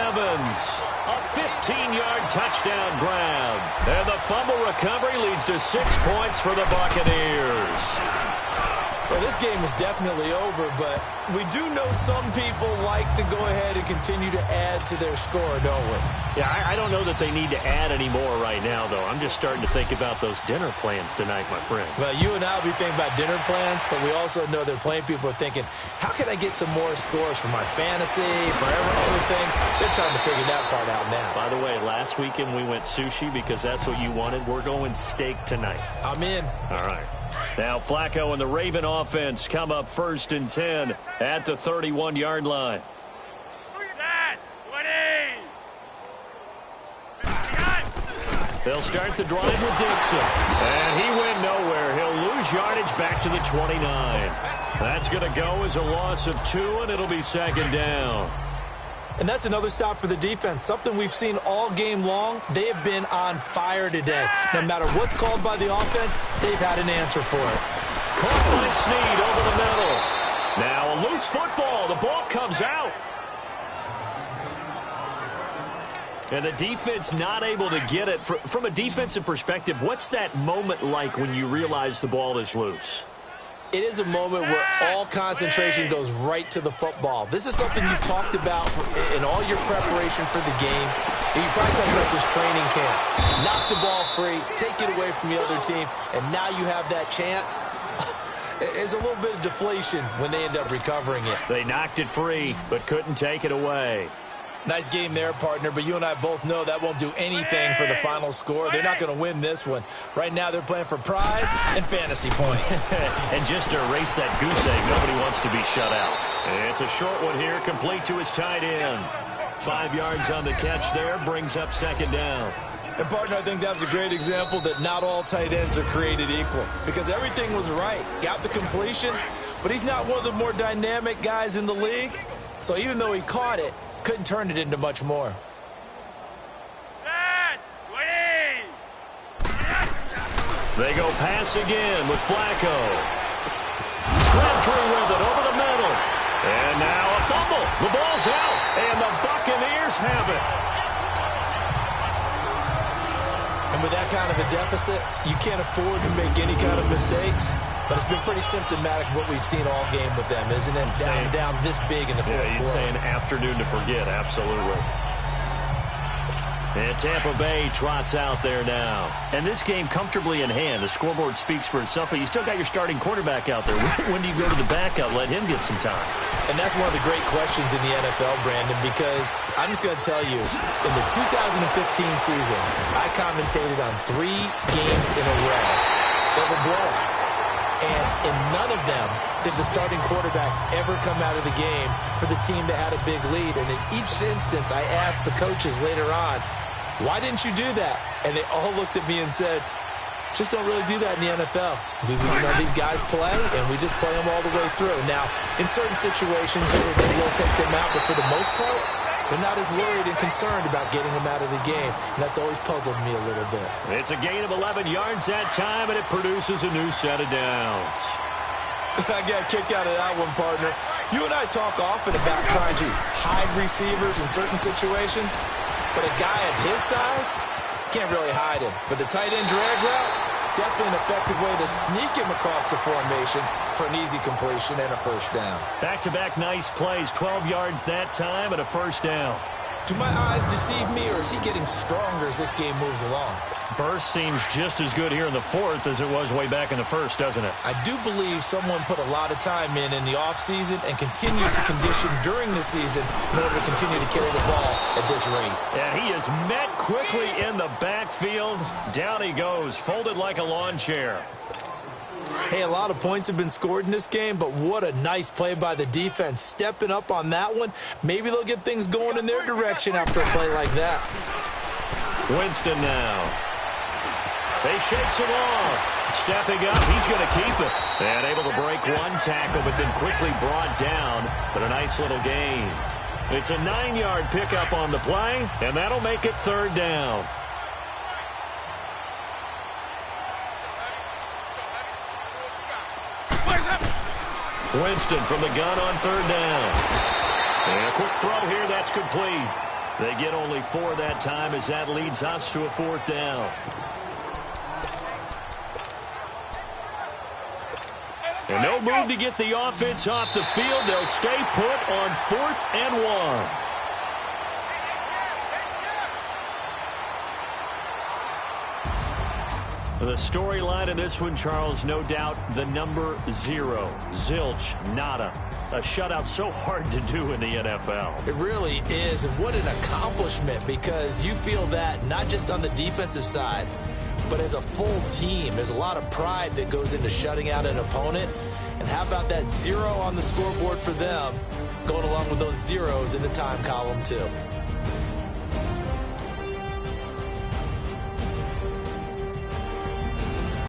Speaker 1: Evans. A 15-yard touchdown grab. And the fumble recovery leads to 6 points for the Buccaneers.
Speaker 2: Well, this game is definitely over, but we do know some people like to go ahead and continue to add to their score, don't we?
Speaker 1: Yeah, I don't know that they need to add any more right now, though. I'm just starting to think about those dinner plans tonight, my friend.
Speaker 2: Well, you and I will be thinking about dinner plans, but we also know that plenty of people are thinking, how can I get some more scores for my fantasy, for other things? They're trying to figure that part out now.
Speaker 1: By the way, last weekend we went sushi because that's what you wanted. We're going steak tonight.
Speaker 2: I'm in.
Speaker 1: All right. Now Flacco and the Raven offense come up 1st and 10 at the 31-yard line. They'll start the drive with Dixon. And he went nowhere. He'll lose yardage back to the 29. That's going to go as a loss of 2, and it'll be 2nd down.
Speaker 2: And that's another stop for the defense. Something we've seen all game long. They have been on fire today. No matter what's called by the offense, they've had an answer for it.
Speaker 1: Caught by Snead over the middle. Now a loose football. The ball comes out. And the defense not able to get it. From a defensive perspective, what's that moment like when you realize the ball is loose?
Speaker 2: It is a moment where all concentration goes right to the football. This is something you've talked about in all your preparation for the game. And you probably talked about this training camp. Knock the ball free, take it away from the other team, and now you have that chance. There's a little bit of deflation when they end up recovering it.
Speaker 1: They knocked it free, but couldn't take it away.
Speaker 2: Nice game there, partner, but you and I both know that won't do anything for the final score. They're not going to win this one. Right now, they're playing for pride and fantasy points.
Speaker 1: And just to erase that goose egg, nobody wants to be shut out. It's a short one here, complete to his tight end. 5 yards on the catch there, brings up 2nd down.
Speaker 2: And, partner, I think that was a great example that not all tight ends are created equal because everything was right. Got the completion, but he's not one of the more dynamic guys in the league. So even though he caught it, couldn't turn it into much more.
Speaker 1: They go pass again with Flacco. Crabtree with it over the middle. And now a fumble. The ball's out, and the Buccaneers have it.
Speaker 2: And with that kind of a deficit, you can't afford to make any kind of mistakes. But it's been pretty symptomatic of what we've seen all game with them, isn't it? Down this big in the fourth quarter.
Speaker 1: Yeah, you'd say an afternoon to forget, absolutely. And Tampa Bay trots out there now. And this game comfortably in hand. The scoreboard speaks for itself, but you still got your starting quarterback out there. When do you go to the backup? Let him get some time.
Speaker 2: And that's one of the great questions in the NFL, Brandon, because I'm just going to tell you, in the 2015 season, I commentated on 3 games in a row that were blowouts. And in none of them did the starting quarterback ever come out of the game for the team that had a big lead. And in each instance, I asked the coaches later on, why didn't you do that? And they all looked at me and said, just don't really do that in the NFL. These guys play, and we just play them all the way through. Now, in certain situations, they will take them out, but for the most part, they're not as worried and concerned about getting them out of the game. And that's always puzzled me a little bit.
Speaker 1: It's a gain of 11 yards that time, and it produces a new set of downs.
Speaker 2: I got a kick out of that one, partner. You and I talk often about trying to hide receivers in certain situations, but a guy at his size can't really hide him. But the tight end drag route, definitely an effective way to sneak him across the formation for an easy completion and a first down.
Speaker 1: Back-to-back nice plays, 12 yards that time and a first down.
Speaker 2: Do my eyes deceive me, or is he getting stronger as this game moves along?
Speaker 1: Burst seems just as good here in the fourth as it was way back in the first, doesn't it?
Speaker 2: I do believe someone put a lot of time in the offseason and continues to condition during the season in order to continue to carry the ball at this rate.
Speaker 1: And he is met quickly in the backfield. Down he goes, folded like a lawn chair.
Speaker 2: Hey, a lot of points have been scored in this game, but what a nice play by the defense. Stepping up on that one. Maybe they'll get things going in their direction after a play like that.
Speaker 1: Winston now. They shakes him off. Stepping up, he's going to keep it. And able to break one tackle, but then quickly brought down. But a nice little gain. It's a 9-yard pickup on the play, and that'll make it 3rd down. Winston from the gun on 3rd down. And a quick throw here, that's complete. They get only 4 that time as that leads us to a 4th down. And no move to get the offense off the field. They'll stay put on 4th and 1. The storyline in this one, Charles, no doubt the number 0. Zilch, nada. A shutout so hard to do in the NFL.
Speaker 2: It really is, and what an accomplishment, because you feel that not just on the defensive side, but as a full team. There's a lot of pride that goes into shutting out an opponent. And how about that 0 on the scoreboard for them, going along with those zeros in the time column too.